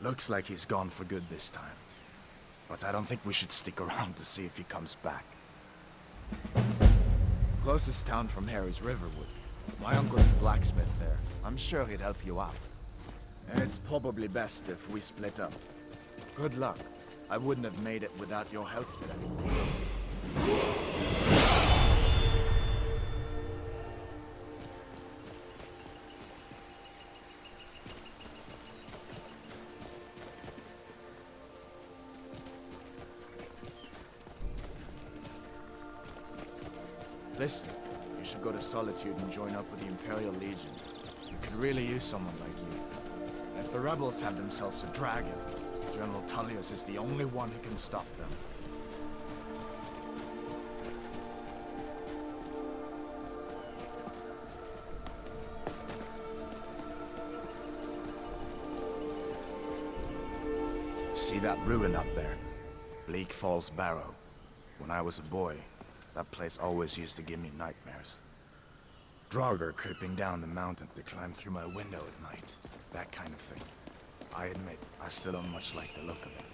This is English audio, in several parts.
Looks like he's gone for good this time. But I don't think we should stick around to see if he comes back. Closest town from here is Riverwood. My uncle's the blacksmith there. I'm sure he'd help you out. And it's probably best if we split up. Good luck. I wouldn't have made it without your help today. Listen, you should go to Solitude and join up with the Imperial Legion. You could really use someone like you. If the rebels have themselves a dragon, General Tullius is the only one who can stop them. See that ruin up there? Bleak Falls Barrow. When I was a boy, that place always used to give me nightmares. Draugr creeping down the mountain to climb through my window at night. That kind of thing. I admit, I still don't much like the look of it.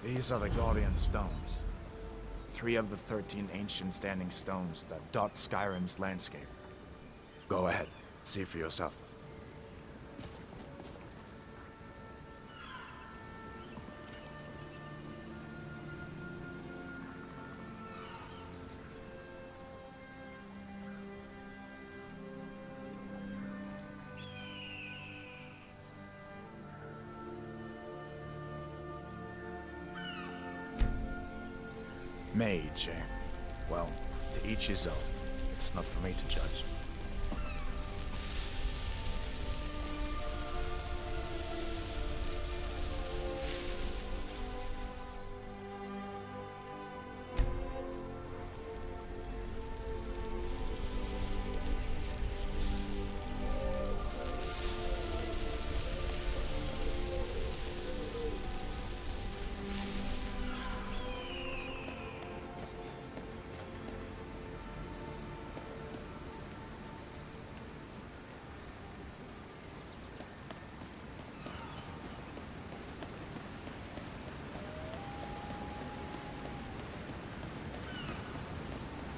These are the Guardian Stones. 3 of the 13 ancient standing stones that dot Skyrim's landscape. Go ahead, see for yourself. Mage, eh? Well, to each his own. It's not for me to judge.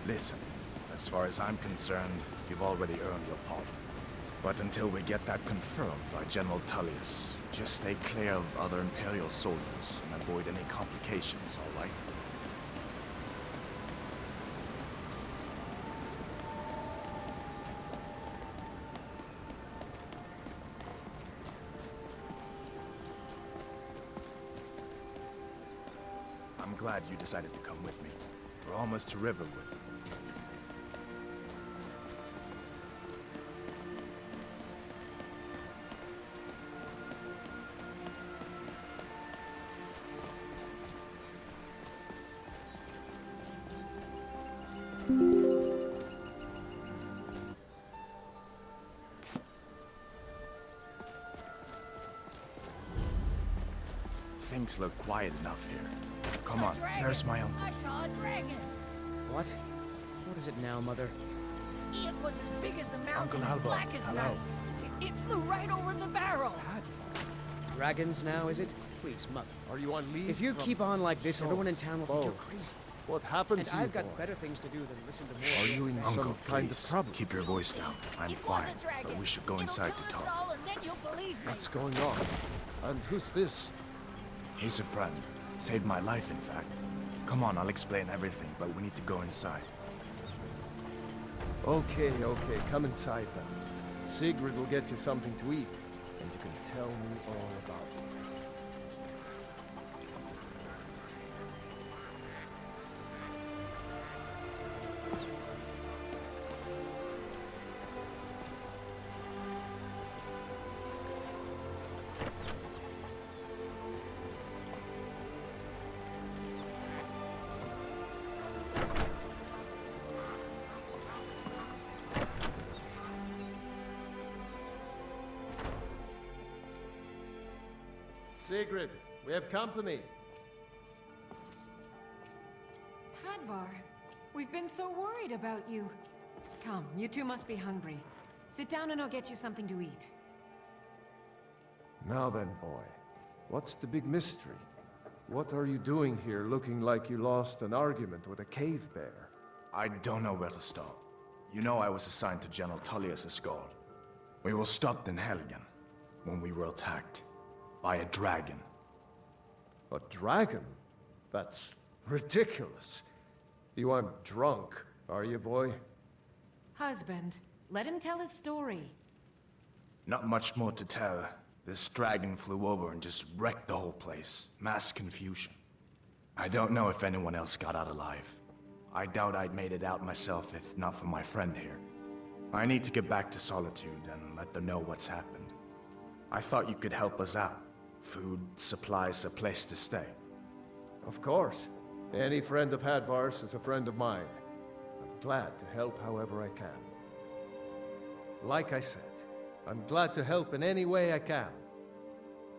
Listen, as far as I'm concerned, you've already earned your pardon. But until we get that confirmed by General Tullius, just stay clear of other Imperial soldiers and avoid any complications, all right? I'm glad you decided to come with me. We're almost to Riverwood. Things look quiet enough here. Come on, there's my uncle. I saw a dragon. What? What is it now, Mother? It was as big as the mountain Uncle and Halvor, black as hello. night. It flew right over the barrel. Dragons now, is it? Please, Mother. Are you on leave? If you keep on like this, So everyone in town will think bold. you're crazy. What happened And to you, I've got boy? better things to do than listen to more. Are you in Uncle, some kind of please, trouble? keep your voice down. I'm It was fine, a dragon. but we should go inside to It'll kill us talk. all, and then you'll believe me. What's going on? And who's this? He's a friend. Saved my life, in fact. Come on, I'll explain everything, but we need to go inside. Okay, come inside then. Sigrid will get you something to eat, and you can tell me all about it. Sigrid, we have company. been so worried about you. Come, you two must be hungry. Sit down and I'll get you something to eat. Now then, boy. What's the big mystery? What are you doing here looking like you lost an argument with a cave bear? I don't know where to start. You know I was assigned to General Tullius' guard. We were stopped in Helgen when we were attacked by a dragon. A dragon? That's ridiculous. You aren't drunk, are you, boy? Husband, let him tell his story. Not much more to tell. This dragon flew over and just wrecked the whole place. Mass confusion. I don't know if anyone else got out alive. I doubt I'd made it out myself if not for my friend here. I need to get back to Solitude and let them know what's happened. I thought you could help us out. Food, supplies, a place to stay. Of course. Any friend of Hadvar's is a friend of mine. I'm glad to help however I can. Like I said, I'm glad to help in any way I can.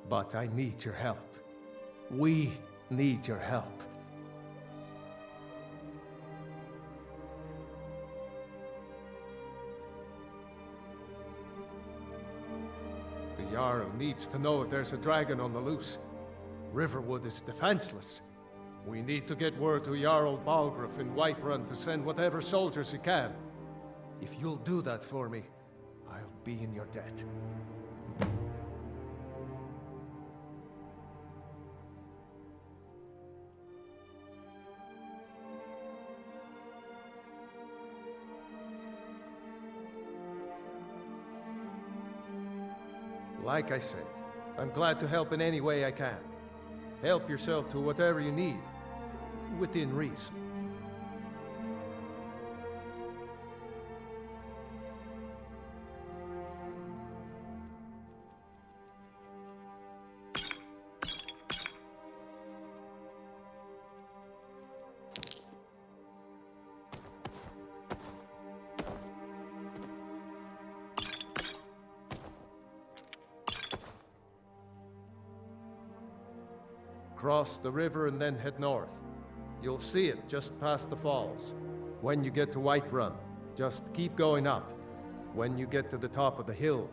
But I need your help. We need your help. The Jarl needs to know if there's a dragon on the loose. Riverwood is defenseless. We need to get word to Jarl Balgruuf in Whiterun to send whatever soldiers he can. If you'll do that for me, I'll be in your debt. Like I said, I'm glad to help in any way I can. Help yourself to whatever you need, within reason. Cross the river and then head north. You'll see it just past the falls. When you get to Whiterun, just keep going up. When you get to the top of the hill,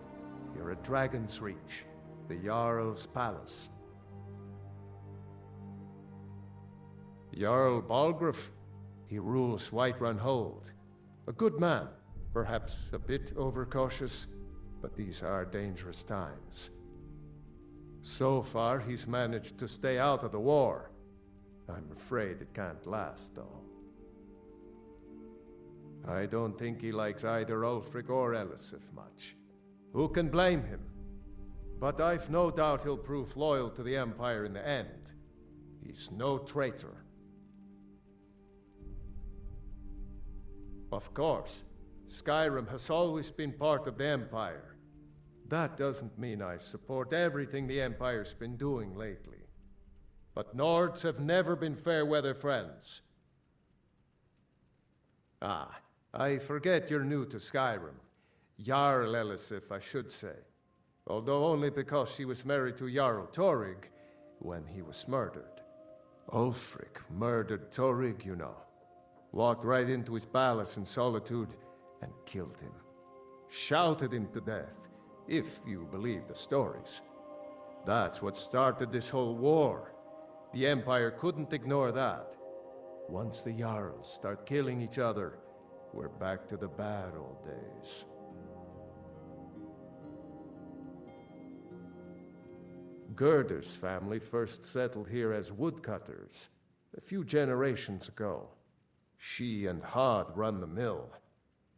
you're at Dragon's Reach, the Jarl's palace. Jarl Balgruuf, he rules Whiterun Hold. A good man, perhaps a bit overcautious, but these are dangerous times. So far, he's managed to stay out of the war. I'm afraid it can't last, though. I don't think he likes either Ulfric or Elysium much. Who can blame him? But I've no doubt he'll prove loyal to the Empire in the end. He's no traitor. Of course, Skyrim has always been part of the Empire. That doesn't mean I support everything the Empire's been doing lately. But Nords have never been fair-weather friends. Ah, I forget you're new to Skyrim. Jarl Elysium, I should say. Although only because she was married to Jarl Torrig when he was murdered. Ulfric murdered Torrig, you know. Walked right into his palace in Solitude and killed him. Shouted him to death. If you believe the stories. That's what started this whole war. The Empire couldn't ignore that. Once the Jarls start killing each other, we're back to the bad old days. Gerder's family first settled here as woodcutters, a few generations ago. She and Hod run the mill.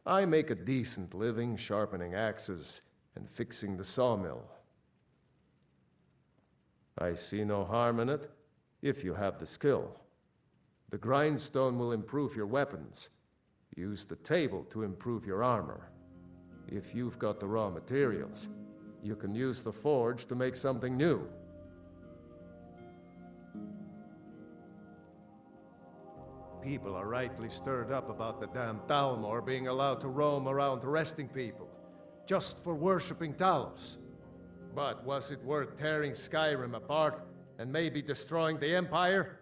I make a decent living sharpening axes and fixing the sawmill. I see no harm in it, if you have the skill. The grindstone will improve your weapons. Use the table to improve your armor. If you've got the raw materials, you can use the forge to make something new. People are rightly stirred up about the damn Thalmor being allowed to roam around arresting people, just for worshipping Talos. But was it worth tearing Skyrim apart and maybe destroying the Empire?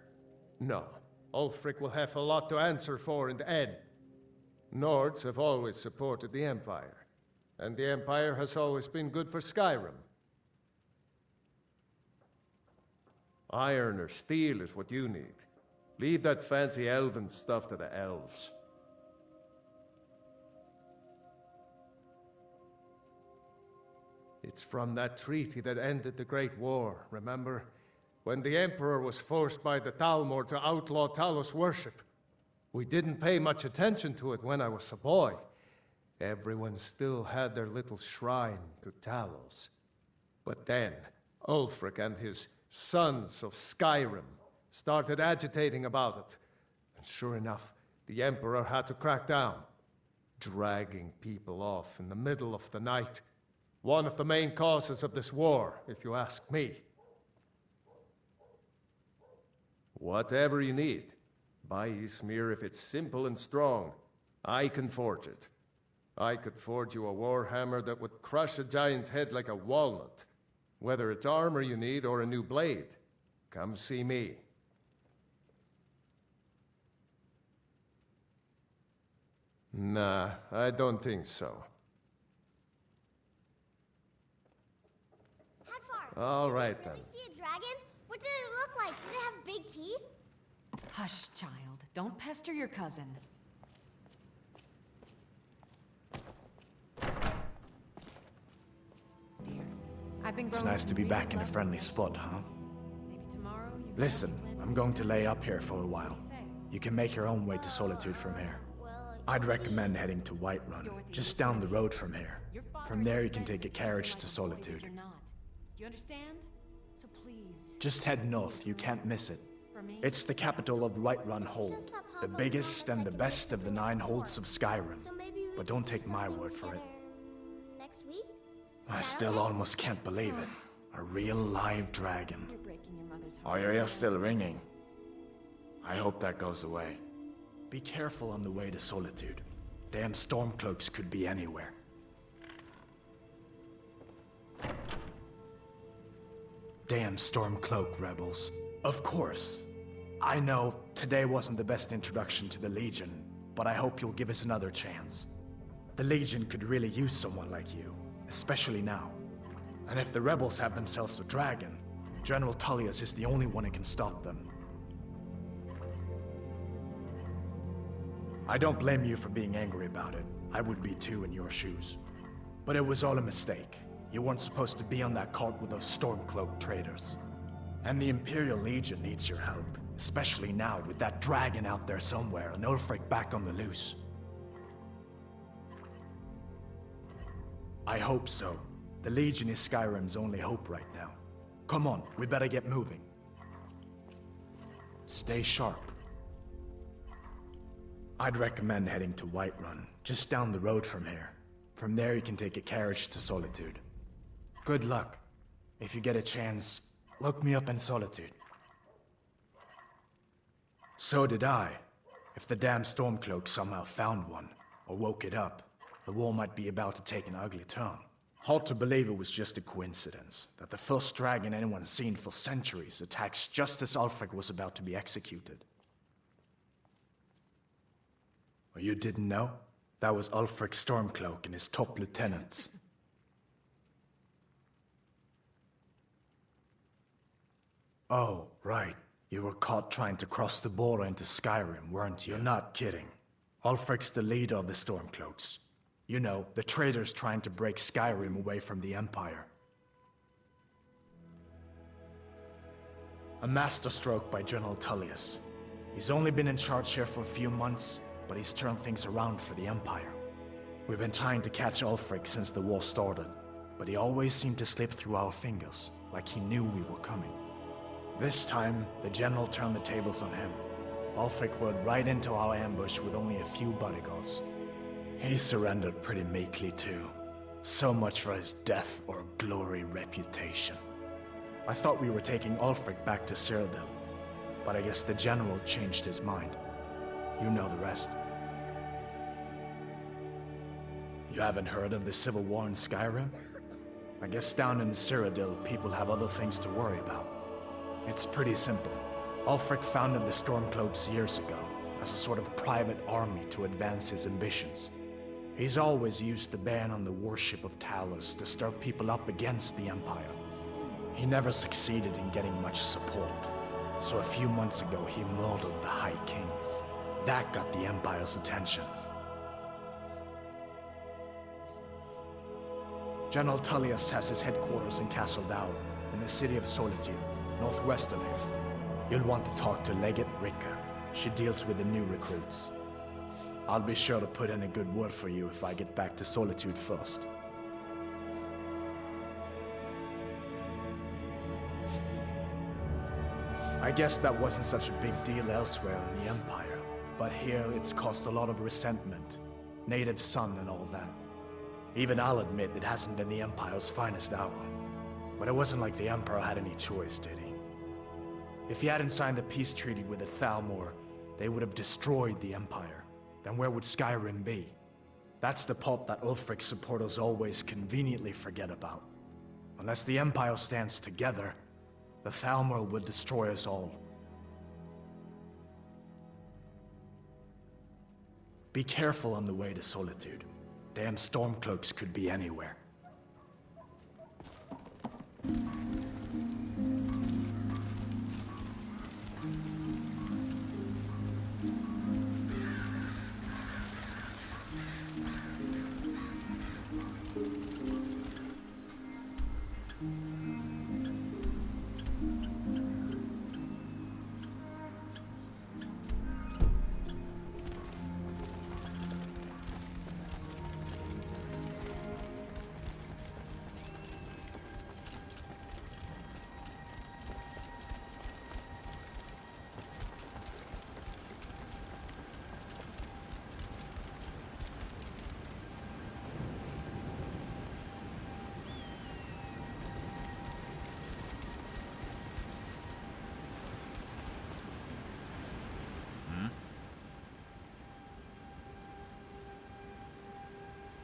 No, Ulfric will have a lot to answer for in the end. Nords have always supported the Empire, and the Empire has always been good for Skyrim. Iron or steel is what you need. Leave that fancy elven stuff to the elves. It's from that treaty that ended the Great War, remember? When the Emperor was forced by the Thalmor to outlaw Talos worship. We didn't pay much attention to it when I was a boy. Everyone still had their little shrine to Talos. But then, Ulfric and his sons of Skyrim started agitating about it. And sure enough, the Emperor had to crack down, dragging people off in the middle of the night. One of the main causes of this war, if you ask me. Whatever you need. Buy Ysmir if it's simple and strong. I can forge it. I could forge you a warhammer that would crush a giant's head like a walnut. Whether it's armor you need or a new blade, come see me. Nah, I don't think so. All right, then. Did you really see a dragon? What did it look like? Did it have big teeth? Hush, child. Don't pester your cousin. Dear, I've been It's growing nice to be really back in a love friendly you. spot, huh? Maybe tomorrow you Listen, I'm going to lay up here for a while. What do you say? You can make your own way to Solitude from here. I'd recommend heading to Whiterun, just down the road from here. Your father From there you is can take a ready to carriage like to a boy, but Solitude. you're not. Do you understand? So please, Just head north, you can't miss it. for me. It's the capital of Whiterun Hold, the biggest and the best of the 9 holds of Skyrim. So maybe we But can don't do take my something word for it. together next week? I still almost can't believe it. A real live dragon. You're breaking your mother's Oh, heart. your ear's still ringing. I hope that goes away. Be careful on the way to Solitude. Damn stormcloaks could be anywhere. Damn Stormcloak rebels. Of course. I know today wasn't the best introduction to the Legion, but I hope you'll give us another chance. The Legion could really use someone like you, especially now. And if the rebels have themselves a dragon, General Tullius is the only one who can stop them. I don't blame you for being angry about it. I would be too in your shoes. But it was all a mistake. You weren't supposed to be on that cart with those Stormcloak traitors. And the Imperial Legion needs your help, especially now with that dragon out there somewhere and Ulfric back on the loose. I hope so. The Legion is Skyrim's only hope right now. Come on, we better get moving. Stay sharp. I'd recommend heading to Whiterun, just down the road from here. From there you can take a carriage to Solitude. Good luck. If you get a chance, look me up in Solitude. So did I. If the damn Stormcloak somehow found one, or woke it up, the war might be about to take an ugly turn. Hard to believe it was just a coincidence, that the first dragon anyone's seen for centuries attacks just as Ulfric was about to be executed. Well, you didn't know? That was Ulfric Stormcloak and his top lieutenants. Oh, right. You were caught trying to cross the border into Skyrim, weren't you? You're not kidding. Ulfric's the leader of the Stormcloaks. You know, the traitors trying to break Skyrim away from the Empire. A masterstroke by General Tullius. He's only been in charge here for a few months, but he's turned things around for the Empire. We've been trying to catch Ulfric since the war started, but he always seemed to slip through our fingers, like he knew we were coming. This time, the General turned the tables on him. Ulfric rode right into our ambush with only a few bodyguards. He surrendered pretty meekly too. So much for his death or glory reputation. I thought we were taking Ulfric back to Cyrodiil, but I guess the General changed his mind. You know the rest. You haven't heard of the civil war in Skyrim? I guess down in Cyrodiil, people have other things to worry about. It's pretty simple. Ulfric founded the Stormcloaks years ago as a sort of private army to advance his ambitions. He's always used the ban on the worship of Talos to stir people up against the Empire. He never succeeded in getting much support, so a few months ago he murdered the High King. That got the Empire's attention. General Tullius has his headquarters in Castle Dower, in the city of Solitude, northwest of here. You'll want to talk to Legate Rika. She deals with the new recruits. I'll be sure to put in a good word for you if I get back to Solitude first. I guess that wasn't such a big deal elsewhere in the Empire, but here it's caused a lot of resentment. Native son and all that. Even I'll admit it hasn't been the Empire's finest hour. But it wasn't like the Emperor had any choice, did he? If he hadn't signed the peace treaty with the Thalmor, they would have destroyed the Empire. Then where would Skyrim be? That's the part that Ulfric's supporters always conveniently forget about. Unless the Empire stands together, the Thalmor will destroy us all. Be careful on the way to Solitude. Damn Stormcloaks could be anywhere.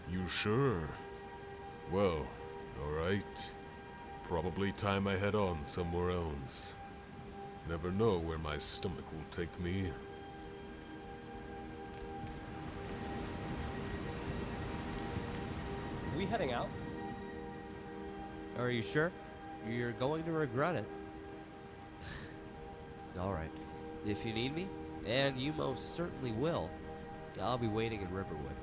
You sure? Well, alright. Probably time I head on somewhere else. Never know where my stomach will take me. We heading out? Are you sure? You're going to regret it. Alright. If you need me, and you most certainly will, I'll be waiting in Riverwood.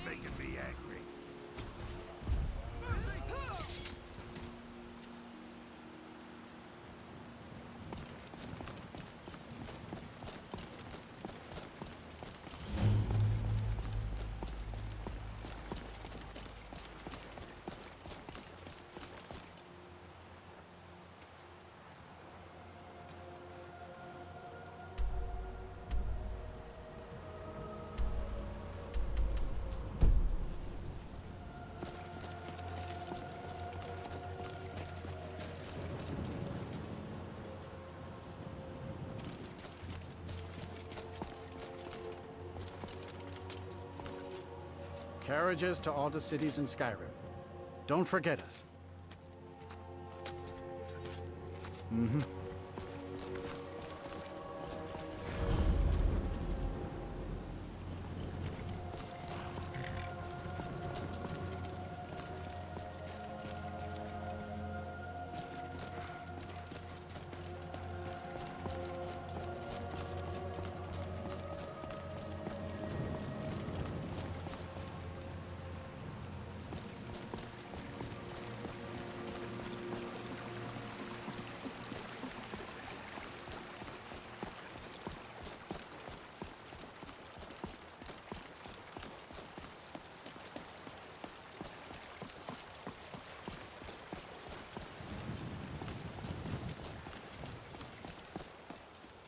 making me angry. Carriages to all the cities in Skyrim. Don't forget us.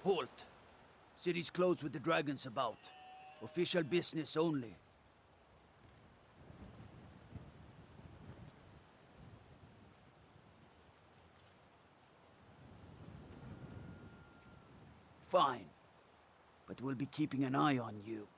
Halt! City's closed with the dragons about. Official business only. Fine. But we'll be keeping an eye on you.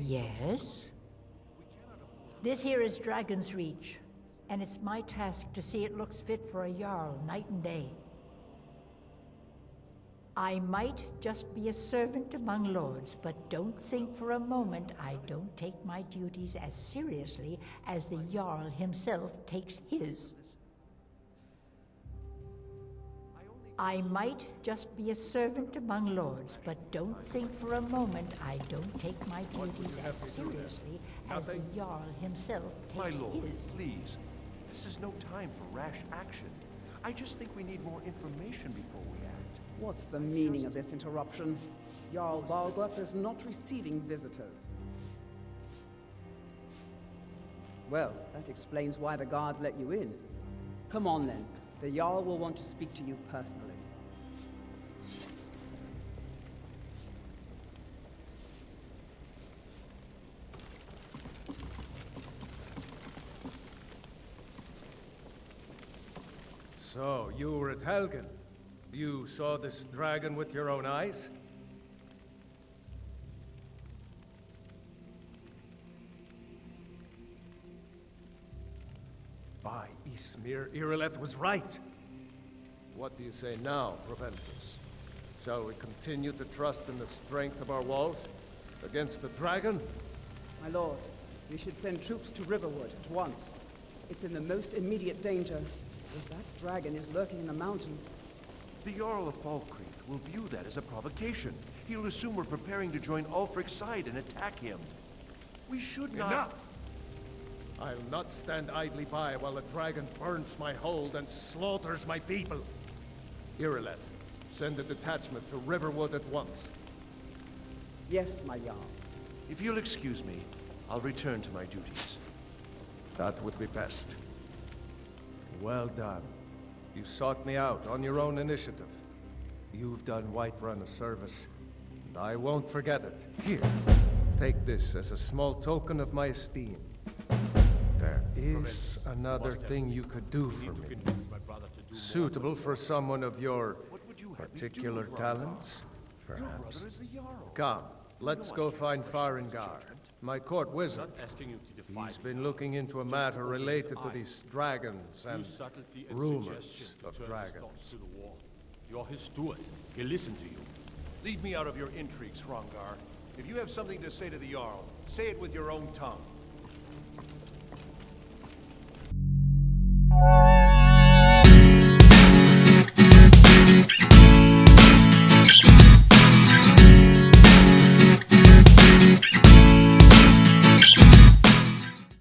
Yes? This here is Dragon's Reach, and it's my task to see it looks fit for a Jarl night and day. I might just be a servant among lords, but don't think for a moment I don't take my duties as seriously as the Jarl himself takes his. I might just be a servant among lords, but don't think for a moment I don't take my duties as seriously as the Jarl himself My takes lord, his. please. This is no time for rash action. I just think we need more information before we act. What's the meaning of this interruption? Jarl Balgruth is not receiving visitors. Well, that explains why the guards let you in. Come on then. The Jarl will want to speak to you personally. So, you were at Helgen. You saw this dragon with your own eyes? By Ismir, Irileth was right. What do you say now, Proventus? Shall we continue to trust in the strength of our walls against the dragon? My lord, we should send troops to Riverwood at once. It's in the most immediate danger. If that dragon is lurking in the mountains, The Jarl of Falkreath will view that as a provocation. He'll assume we're preparing to join Ulfric's side and attack him. We should not... Enough! I'll not stand idly by while a dragon burns my hold and slaughters my people. Irileth, send a detachment to Riverwood at once. Yes, my Jarl. If you'll excuse me, I'll return to my duties. That would be best. Well done. You sought me out on your own initiative. You've done Whiterun a service, and I won't forget it. Here, take this as a small token of my esteem. There is another thing you could do for me. Suitable for someone of your particular talents, perhaps. Come, let's go find Farengar, my court wizard. He's been looking into a matter related to these dragons and rumors of dragons. You're his steward. He'll listen to you. Leave me out of your intrigues, Hrongar. If you have something to say to the Jarl, say it with your own tongue.